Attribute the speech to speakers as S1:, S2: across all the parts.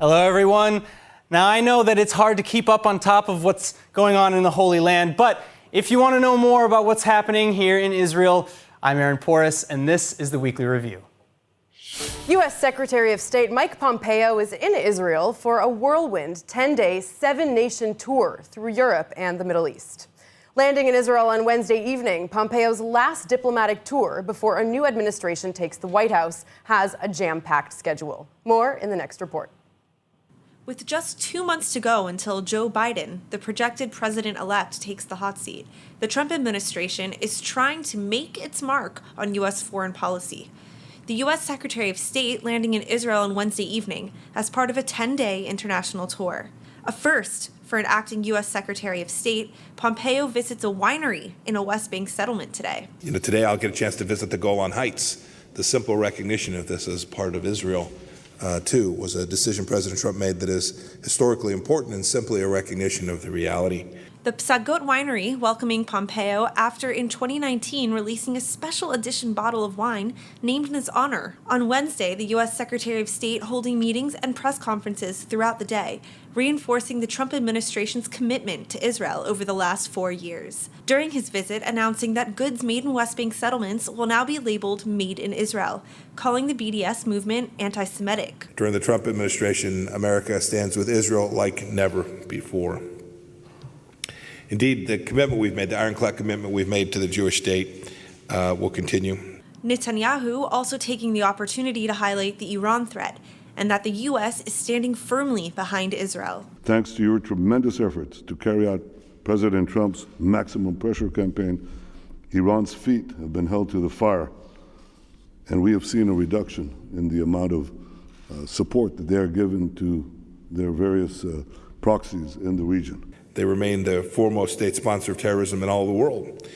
S1: Hello, everyone. Now, I know that it's hard to keep up on top of what's going on in the Holy Land, but if you want to know more about what's happening here in Israel, I'm Amanpour, and this is the Weekly Review.
S2: U.S. Secretary of State Mike Pompeo is in Israel for a whirlwind 10-day, 7-nation tour through Europe and the Middle East. Landing in Israel on Wednesday evening, Pompeo's last diplomatic tour before a new administration takes the White House has a jam-packed schedule. More in the next report.
S3: With just 2 months to go until Joe Biden, the projected president-elect, takes the hot seat, the Trump administration is trying to make its mark on U.S. foreign policy. The U.S. Secretary of State landing in Israel on Wednesday evening as part of a 10-day international tour. A first for an acting U.S. Secretary of State, Pompeo visits a winery in a West Bank settlement today.
S4: Today I'll get a chance to visit the Golan Heights. The simple recognition of this as part of Israel too, was a decision President Trump made that is historically important and simply a recognition of the reality.
S3: The Psagot Winery welcoming Pompeo after in 2019 releasing a special edition bottle of wine named in his honor. On Wednesday, the U.S. Secretary of State holding meetings and press conferences throughout the day, reinforcing the Trump administration's commitment to Israel over the last 4 years. During his visit, announcing that goods made in West Bank settlements will now be labeled Made in Israel, calling the BDS movement anti-Semitic.
S4: During the Trump administration, America stands with Israel like never before. Indeed, the commitment we've made, the ironclad commitment we've made to the Jewish state will continue.
S3: Netanyahu also taking the opportunity to highlight the Iran threat and that the U.S. is standing firmly behind Israel.
S5: Thanks to your tremendous efforts to carry out President Trump's maximum pressure campaign, Iran's feet have been held to the fire, and we have seen a reduction in the amount of support that they are given to their various proxies in the region.
S4: They remain the foremost state sponsor of terrorism in all the world.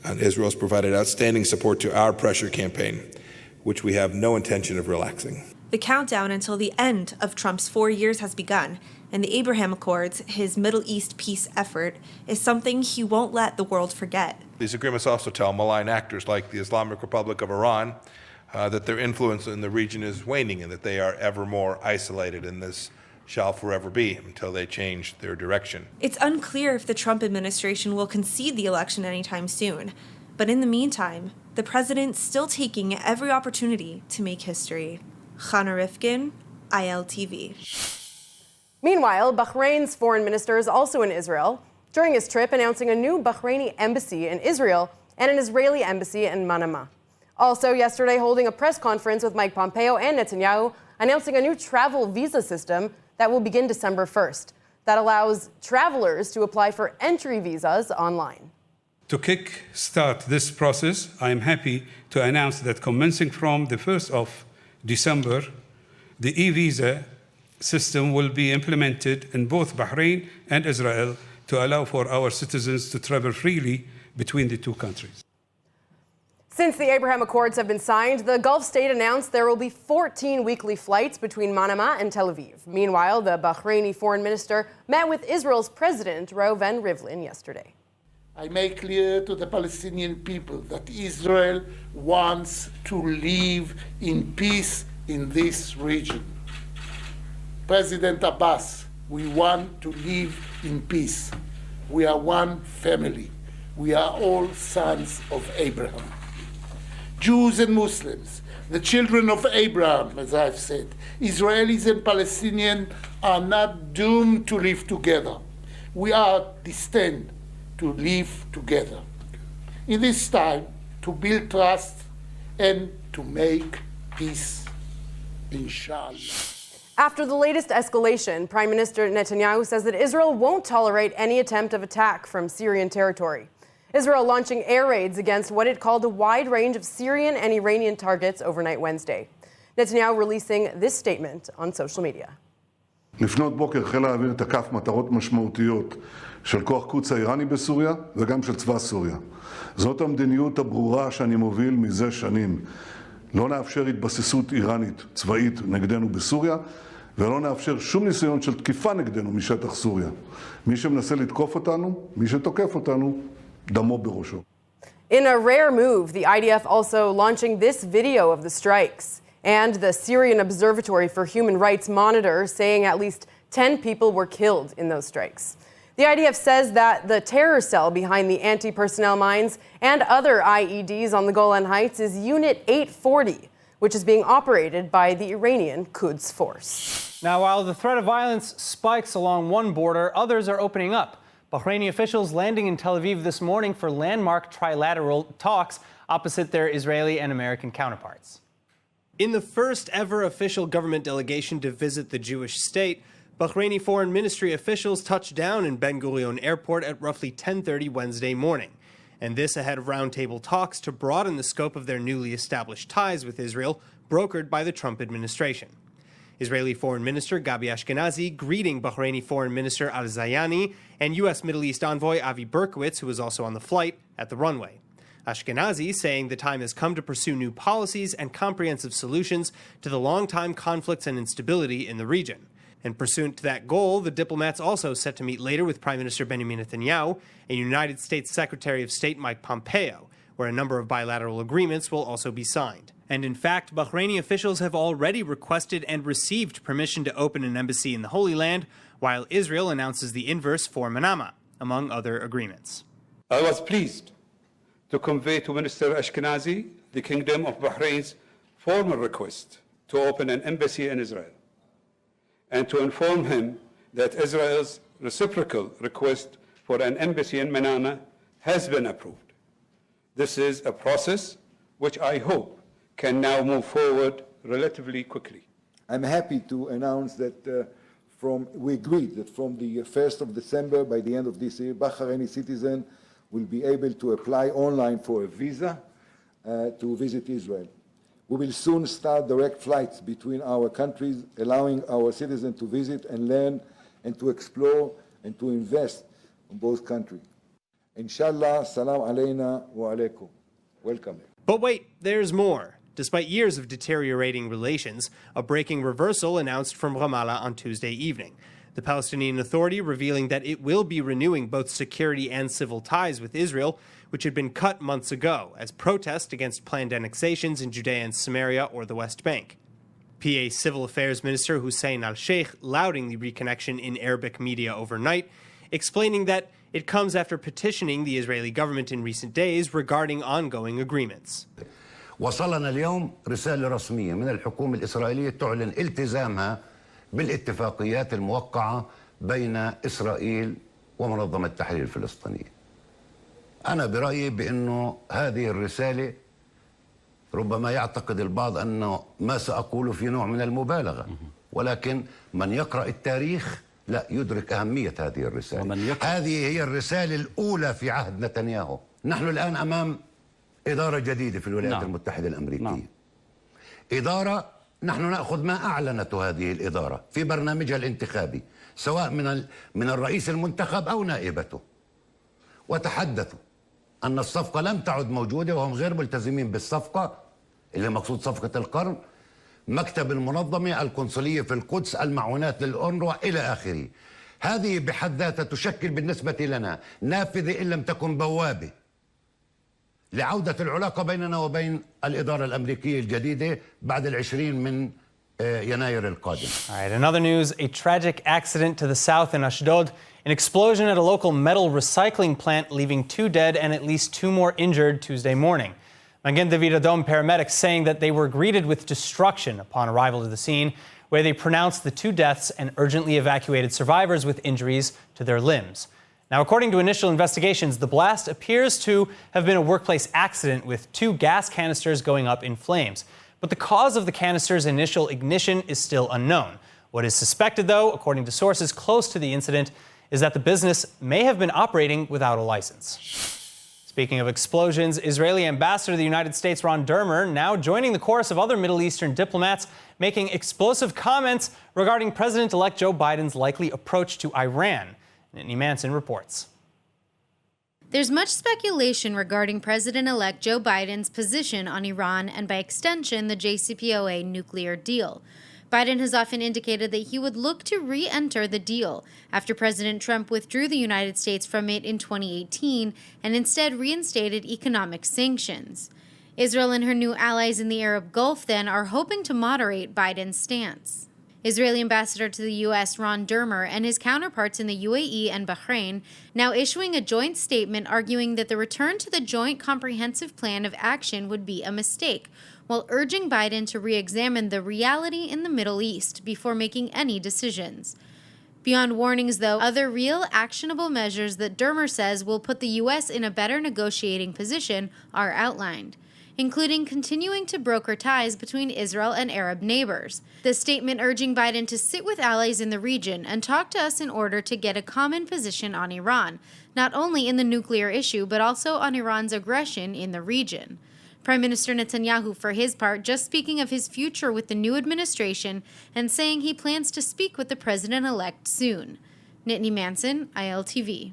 S4: And Israel has provided outstanding support to our pressure campaign, which we have no intention of relaxing.
S3: The countdown until the end of Trump's 4 years has begun, and the Abraham Accords, his Middle East peace effort, is something he won't let the world forget.
S4: These agreements also tell malign actors like the Islamic Republic of Iran that their influence in the region is waning and that they are ever more isolated, and this shall forever be until they change their direction.
S3: It's unclear if the Trump administration will concede the election anytime soon, but in the meantime, the president's still taking every opportunity to make history. Chana Rifkin, ILTV.
S2: Meanwhile, Bahrain's foreign minister is also in Israel, during his trip announcing a new Bahraini embassy in Israel and an Israeli embassy in Manama. Also yesterday holding a press conference with Mike Pompeo and Netanyahu, announcing a new travel visa system that will begin December 1st, that allows travelers to apply for entry visas online.
S6: To kick-start this process, I am happy to announce that commencing from the 1st of December, the e-visa system will be implemented in both Bahrain and Israel to allow for our citizens to travel freely between the two countries.
S2: Since the Abraham Accords have been signed, the Gulf state announced there will be 14 weekly flights between Manama and Tel Aviv. Meanwhile, the Bahraini foreign minister met with Israel's president, Reuven Rivlin, yesterday.
S7: I make clear to the Palestinian people that Israel wants to live in peace in this region. President Abbas, we want to live in peace. We are one family. We are all sons of Abraham. Jews and Muslims, the children of Abraham, as I've said, Israelis and Palestinians are not doomed to live together. We are destined to live together. In this time, to build trust and to make peace, inshallah.
S2: After the latest escalation, Prime Minister Netanyahu says that Israel won't tolerate any attempt of attack from Syrian territory. Israel launching air raids against what it called a wide range of Syrian and Iranian targets overnight Wednesday. Netanyahu releasing this statement on social media.
S5: לפנות בוקר חיל האוויר תקף מטרות משמעותיות של כוח קוץ האיראני בסוריה וגם של צבא סוריה. זאת המדיניות הברורה שאני מוביל מזה שנים. לא נאפשר התבססות איראנית צבאית נגדנו בסוריה, ולא נאפשר שום ניסיון של תקיפה נגדנו משטח סוריה. מי שמנסה לתקוף אותנו, מי שתוקף אותנו, דמו בראשו.
S2: In a rare move, the IDF also launching this video of the strikes. And the Syrian Observatory for Human Rights monitor saying at least 10 people were killed in those strikes. The IDF says that the terror cell behind the anti-personnel mines and other IEDs on the Golan Heights is Unit 840, which is being operated by the Iranian Quds Force.
S1: Now, while the threat of violence spikes along one border, others are opening up. Bahraini officials landing in Tel Aviv this morning for landmark trilateral talks opposite their Israeli and American counterparts. In the first ever official government delegation to visit the Jewish state, Bahraini Foreign Ministry officials touched down in Ben Gurion Airport at roughly 10:30 Wednesday morning. And this ahead of roundtable talks to broaden the scope of their newly established ties with Israel, brokered by the Trump administration. Israeli Foreign Minister Gabi Ashkenazi greeting Bahraini Foreign Minister al-Zayani and U.S. Middle East envoy Avi Berkowitz, who was also on the flight, at the runway. Ashkenazi saying the time has come to pursue new policies and comprehensive solutions to the long-time conflicts and instability in the region. And pursuant to that goal, the diplomats also set to meet later with Prime Minister Benjamin Netanyahu and United States Secretary of State Mike Pompeo, where a number of bilateral agreements will also be signed. And in fact, Bahraini officials have already requested and received permission to open an embassy in the Holy Land, while Israel announces the inverse for Manama, among other agreements.
S6: I was pleased to convey to Minister Ashkenazi the Kingdom of Bahrain's formal request to open an embassy in Israel, and to inform him that Israel's reciprocal request for an embassy in Manama has been approved. This is a process which I hope can now move forward relatively quickly.
S8: I'm happy to announce that we agreed that from the 1st of December, by the end of this year, Bahraini citizen will be able to apply online for a visa to visit Israel. We will soon start direct flights between our countries, allowing our citizens to visit and learn and to explore and to invest in both countries. Inshallah, salam alayna wa alaykum. Welcome.
S1: But wait, there's more. Despite years of deteriorating relations, a breaking reversal announced from Ramallah on Tuesday evening. The Palestinian Authority revealing that it will be renewing both security and civil ties with Israel, which had been cut months ago as protest against planned annexations in Judea and Samaria or the West Bank. PA Civil Affairs Minister Hussein al-Sheikh lauding the reconnection in Arabic media overnight, explaining that it comes after petitioning the Israeli government in recent days regarding ongoing agreements.
S9: وصلنا اليوم رسالة رسمية من الحكومة الإسرائيلية تعلن التزامها بالاتفاقيات الموقعة بين إسرائيل ومنظمة التحرير الفلسطينية. أنا برأيي بأنه هذه الرسالة ربما يعتقد البعض أنه ما سأقوله في نوع من المبالغة، ولكن من يقرأ التاريخ لا يدرك أهمية هذه الرسالة. هذه هي الرسالة الأولى في عهد نتنياهو. نحن الآن أمام إدارة جديدة في الولايات المتحدة الأمريكية. إدارة نحن نأخذ ما أعلنته هذه الإدارة في برنامجها الانتخابي، سواء من الرئيس المنتخب أو نائبته، وتحدثوا أن الصفقة لم تعد موجودة وهم غير ملتزمين بالصفقة اللي مقصود صفقة القرن، مكتب المنظمة، القنصلية في القدس، المعونات للأونروا إلى آخره. هذه بحد ذاتها تشكل بالنسبة لنا نافذة إن لم تكن بوابة لعودة العلاقة بيننا وبين الإدارة الأمريكية الجديدة بعد 20 من يناير القادم.
S1: All right, in other news, a tragic accident to the south in Ashdod, an explosion at a local metal recycling plant leaving 2 dead and at least 2 more injured Tuesday morning. Magen David Adom paramedics saying that they were greeted with destruction upon arrival to the scene, where they pronounced the 2 deaths and urgently evacuated survivors with injuries to their limbs. Now, according to initial investigations, the blast appears to have been a workplace accident with 2 gas canisters going up in flames. But the cause of the canister's initial ignition is still unknown. What is suspected, though, according to sources close to the incident, is that the business may have been operating without a license. Speaking of explosions, Israeli Ambassador to the United States Ron Dermer now joining the chorus of other Middle Eastern diplomats making explosive comments regarding President-elect Joe Biden's likely approach to Iran. Nittany Manson reports.
S10: There's much speculation regarding President-elect Joe Biden's position on Iran and, by extension, the JCPOA nuclear deal. Biden has often indicated that he would look to re-enter the deal after President Trump withdrew the United States from it in 2018 and instead reinstated economic sanctions. Israel and her new allies in the Arab Gulf, then, are hoping to moderate Biden's stance. Israeli ambassador to the U.S. Ron Dermer and his counterparts in the UAE and Bahrain now issuing a joint statement arguing that the return to the Joint Comprehensive Plan of Action would be a mistake, while urging Biden to re-examine the reality in the Middle East before making any decisions. Beyond warnings, though, other real actionable measures that Dermer says will put the U.S. in a better negotiating position are outlined, including continuing to broker ties between Israel and Arab neighbors. The statement urging Biden to sit with allies in the region and talk to us in order to get a common position on Iran, not only in the nuclear issue, but also on Iran's aggression in the region. Prime Minister Netanyahu, for his part, just speaking of his future with the new administration and saying he plans to speak with the president-elect soon. Nittany Manson, ILTV.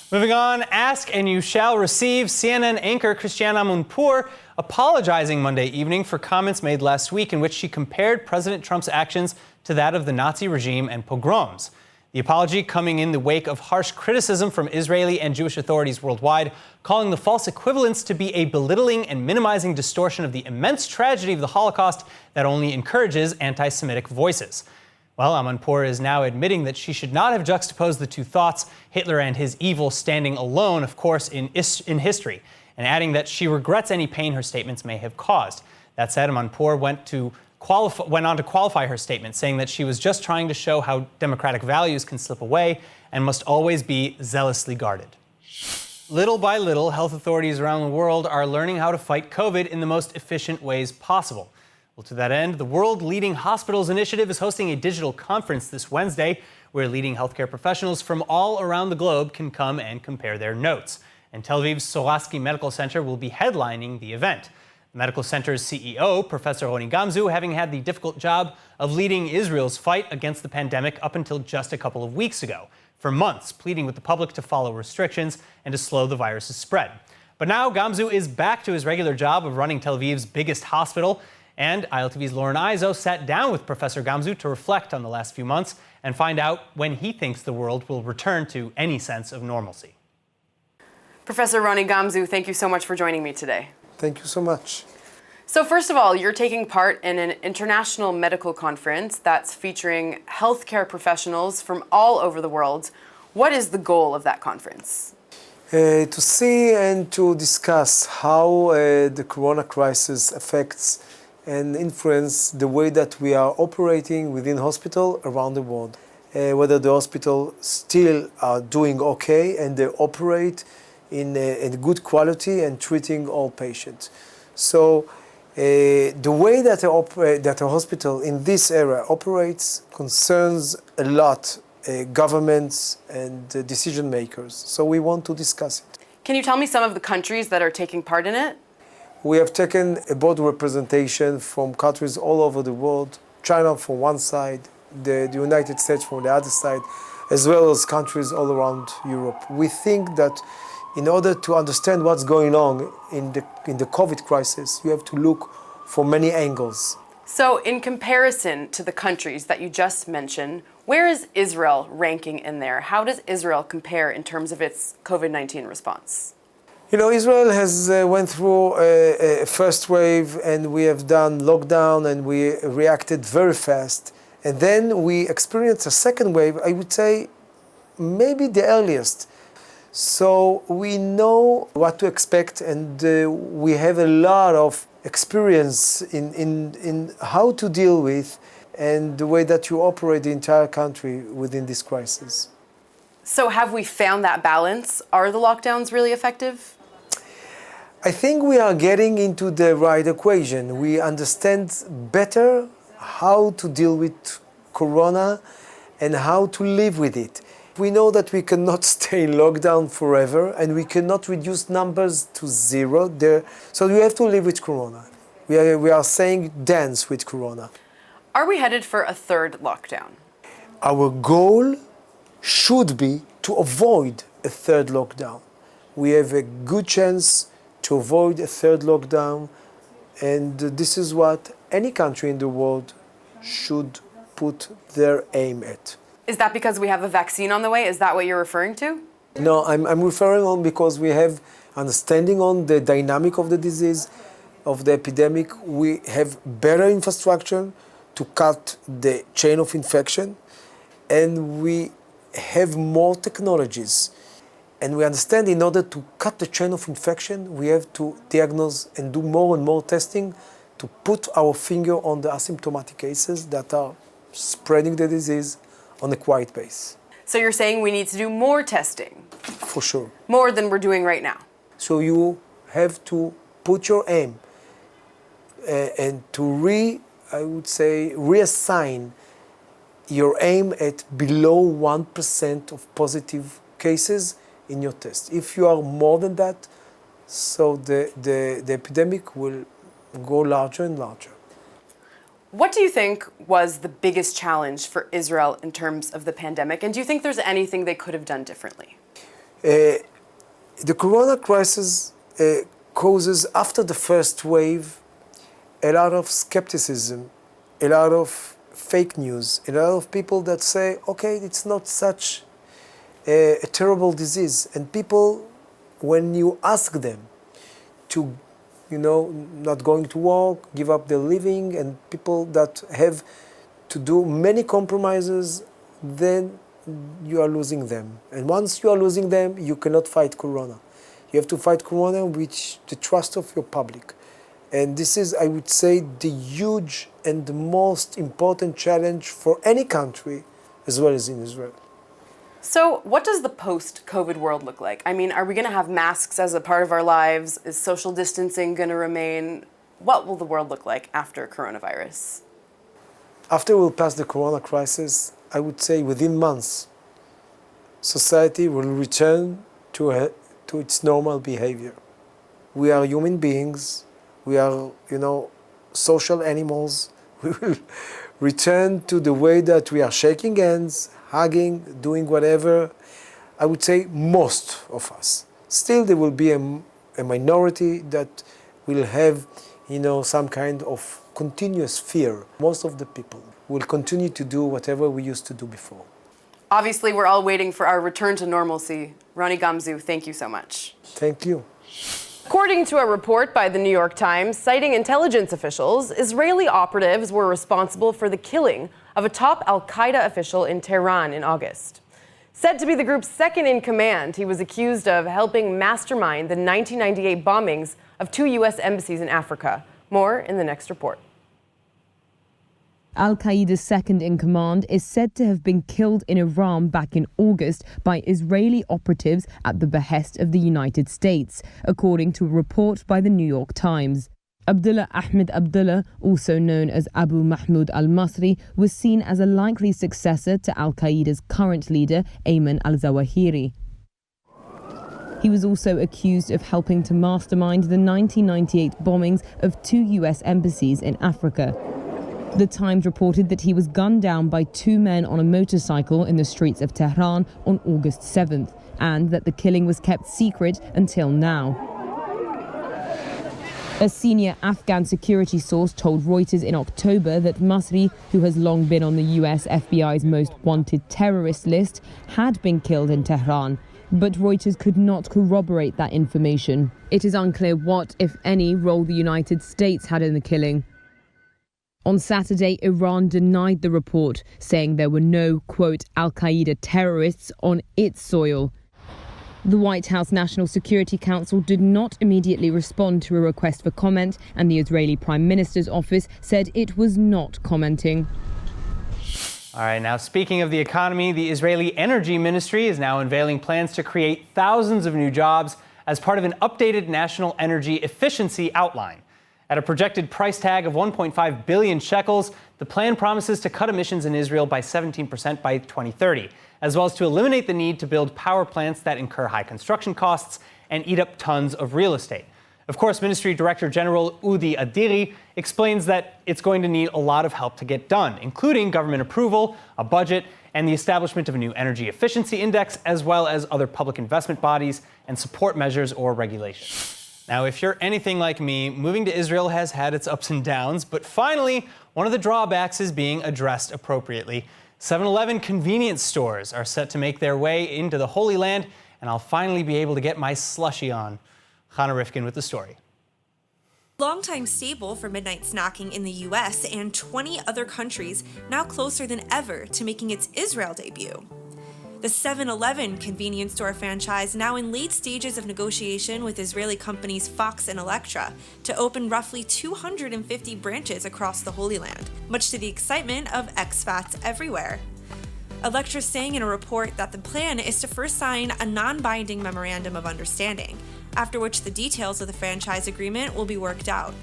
S1: Moving on, ask and you shall receive. CNN anchor Christiane Amanpour apologizing Monday evening for comments made last week in which she compared President Trump's actions to that of the Nazi regime and pogroms. The apology coming in the wake of harsh criticism from Israeli and Jewish authorities worldwide, calling the false equivalence to be a belittling and minimizing distortion of the immense tragedy of the Holocaust that only encourages anti-Semitic voices. Well, Amanpour is now admitting that she should not have juxtaposed the two thoughts, Hitler and his evil standing alone, of course, in history, and adding that she regrets any pain her statements may have caused. That said, Amanpour went on to qualify her statement, saying that she was just trying to show how democratic values can slip away and must always be zealously guarded. Little by little, health authorities around the world are learning how to fight COVID in the most efficient ways possible. Well, to that end, the World Leading Hospitals Initiative is hosting a digital conference this Wednesday where leading healthcare professionals from all around the globe can come and compare their notes. And Tel Aviv's Sourasky Medical Center will be headlining the event. The medical center's CEO, Professor Roni Gamzu, having had the difficult job of leading Israel's fight against the pandemic up until just a couple of weeks ago, for months pleading with the public to follow restrictions and to slow the virus's spread. But now Gamzu is back to his regular job of running Tel Aviv's biggest hospital, and ILTV's Lauren Izzo sat down with Professor Gamzu to reflect on the last few months and find out when he thinks the world will return to any sense of normalcy.
S2: Professor Roni Gamzu, thank you so much for joining me today.
S11: Thank you so much.
S2: So first of all, you're taking part in an international medical conference that's featuring healthcare professionals from all over the world. What is the goal of that conference?
S11: To see and to discuss how the corona crisis affects and influence the way that we are operating within hospital around the world. Whether the hospital still are doing okay and they operate in good quality and treating all patients. So the way that a hospital in this area operates concerns a lot governments and decision makers. So we want to discuss it.
S2: Can you tell me some of the countries that are taking part in it?
S11: We have taken a broad representation from countries all over the world, China from one side, the United States from the other side, as well as countries all around Europe. We think that in order to understand what's going on in the COVID crisis, you have to look for many angles.
S2: So in comparison to the countries that you just mentioned, where is Israel ranking in there? How does Israel compare in terms of its COVID-19 response?
S11: You know, Israel has went through a first wave, and we have done lockdown, and we reacted very fast. And then we experienced a second wave, I would say maybe the earliest. So we know what to expect, and we have a lot of experience in how to deal with and the way that you operate the entire country within this crisis.
S2: So have we found that balance? Are the lockdowns really effective?
S11: I think we are getting into the right equation. We understand better how to deal with Corona and how to live with it. We know that we cannot stay in lockdown forever, and we cannot reduce numbers to zero there. So we have to live with Corona. We are saying dance with Corona.
S2: Are we headed for a third lockdown?
S11: Our goal should be to avoid a third lockdown. We have a good chance to avoid a third lockdown, and this is what any country in the world should put their aim at.
S2: Is that because we have a vaccine on the way? Is that what you're referring to?
S11: No, I'm referring on because we have understanding on the dynamic of the disease. of the epidemic, we have better infrastructure to cut the chain of infection, and we have more technologies. And we understand in order to cut the chain of infection, we have to diagnose and do more and more testing to put our finger on the asymptomatic cases that are spreading the disease on a quiet base.
S2: So you're saying we need to do more testing?
S11: For sure.
S2: More than we're doing right now?
S11: So you have to put your aim and to reassign your aim at below 1% of positive cases in your test. If you are more than that, so the epidemic will go larger and larger.
S2: What do you think was the biggest challenge for Israel in terms of the pandemic? And do you think there's anything they could have done differently?
S11: The corona crisis causes, after the first wave, a lot of skepticism, a lot of fake news, a lot of people that say, okay, it's not such a terrible disease. And people, when you ask them to, not going to work, give up their living, and people that have to do many compromises, then you are losing them. And once you are losing them, you cannot fight corona. You have to fight corona with the trust of your public. And this is, I would say, the huge and the most important challenge for any country, as well as in Israel.
S2: So what does the post-COVID world look like? I mean, are we going to have masks as a part of our lives? Is social distancing going to remain? What will the world look like after coronavirus?
S11: After we'll pass the corona crisis, I would say within months, society will return to its normal behavior. We are human beings. We are, social animals. We will return to the way that we are shaking hands, hugging, doing whatever. I would say most of us. Still, there will be a minority that will have, some kind of continuous fear. Most of the people will continue to do whatever we used to do before.
S2: Obviously, we're all waiting for our return to normalcy. Ronnie Gamzu, thank you so much.
S11: Thank you.
S2: According to a report by the New York Times, citing intelligence officials, Israeli operatives were responsible for the killing of a top al-Qaeda official in Tehran in August. Said to be the group's second in command, he was accused of helping mastermind the 1998 bombings of 2 U.S. embassies in Africa. More in the next report.
S12: Al-Qaeda's second in command is said to have been killed in Iran back in August by Israeli operatives at the behest of the United States, according to a report by the New York Times. Abdullah Ahmed Abdullah, also known as Abu Mahmoud al-Masri, was seen as a likely successor to Al-Qaeda's current leader, Ayman al-Zawahiri. He was also accused of helping to mastermind the 1998 bombings of 2 U.S. embassies in Africa. The Times reported that he was gunned down by 2 men on a motorcycle in the streets of Tehran on August 7th, and that the killing was kept secret until now. A senior Afghan security source told Reuters in October that Masri, who has long been on the US FBI's most wanted terrorist list, had been killed in Tehran. But Reuters could not corroborate that information. It is unclear what, if any, role the United States had in the killing. On Saturday, Iran denied the report, saying there were no, quote, al-Qaeda terrorists on its soil. The White House National Security Council did not immediately respond to a request for comment, and the Israeli Prime Minister's office said it was not commenting.
S1: All right, now speaking of the economy, the Israeli Energy Ministry is now unveiling plans to create thousands of new jobs as part of an updated national energy efficiency outline. At a projected price tag of 1.5 billion shekels, the plan promises to cut emissions in Israel by 17% by 2030, as well as to eliminate the need to build power plants that incur high construction costs and eat up tons of real estate. Of course, Ministry Director General Udi Adiri explains that it's going to need a lot of help to get done, including government approval, a budget, and the establishment of a new energy efficiency index, as well as other public investment bodies and support measures or regulations. Now, if you're anything like me, moving to Israel has had its ups and downs, but finally, one of the drawbacks is being addressed appropriately. 7-Eleven convenience stores are set to make their way into the Holy Land, and I'll finally be able to get my slushie on. Chana Rifkin with the story.
S3: Longtime staple for midnight snacking in the US and 20 other countries, now closer than ever to making its Israel debut. The 7-Eleven convenience store franchise now in late stages of negotiation with Israeli companies Fox and Electra to open roughly 250 branches across the Holy Land, much to the excitement of expats everywhere. Electra saying in a report that the plan is to first sign a non-binding memorandum of understanding, after which the details of the franchise agreement will be worked out.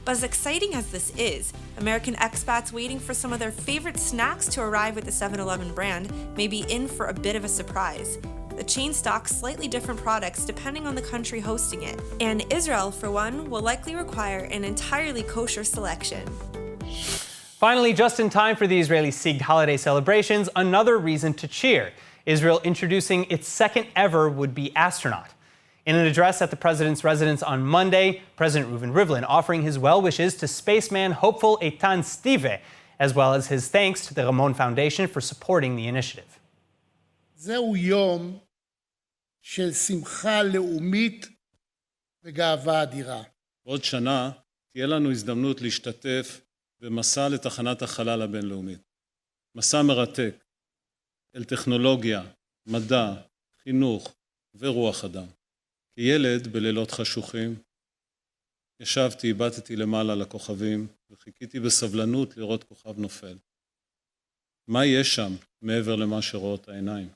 S3: But as exciting as this is, American expats waiting for some of their favorite snacks to arrive with the 7-Eleven brand may be in for a bit of a surprise. The chain stocks slightly different products depending on the country hosting it, and Israel, for one, will likely require an entirely kosher selection.
S1: Finally, just in time for the Israeli Sig holiday celebrations, another reason to cheer. Israel introducing its second ever would-be astronaut. In an address at the president's residence on Monday, President Reuven Rivlin offering his well wishes to spaceman hopeful Eitan Stive, as well as his thanks to the Ramon Foundation for supporting the initiative.
S7: זהו יום של שמחה לאומית וגאווה אדירה.
S13: בעוד שנה תהיה לנו הזדמנות להשתתף במסע לתחנת החלל הבינלאומית. מסע מרתק אל טכנולוגיה, מדע, חינוך ורוח אדם. כילד בלילות חשוכים, ישבתי, הבטתי למעלה לכוכבים, וחיכיתי בסבלנות לראות כוכב נופל. מה יש שם מעבר למה שרואות העיניים?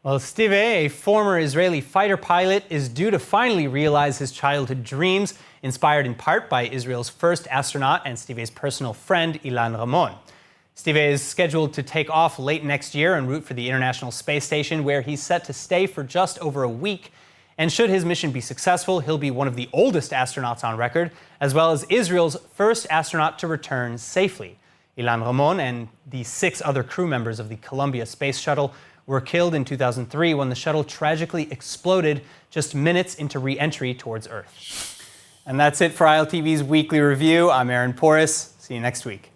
S1: Well, Stive, a former Israeli fighter pilot, is due to finally realize his childhood dreams, inspired in part by Israel's first astronaut and Stive's personal friend, Ilan Ramon. Stive is scheduled to take off late next year en route for the International Space Station, where he's set to stay for just over a week. And should his mission be successful, he'll be one of the oldest astronauts on record, as well as Israel's first astronaut to return safely. Ilan Ramon and the 6 other crew members of the Columbia Space Shuttle were killed in 2003 when the shuttle tragically exploded just minutes into re-entry towards Earth. And that's it for ILTV's Weekly Review. I'm Aaron Porras. See you next week.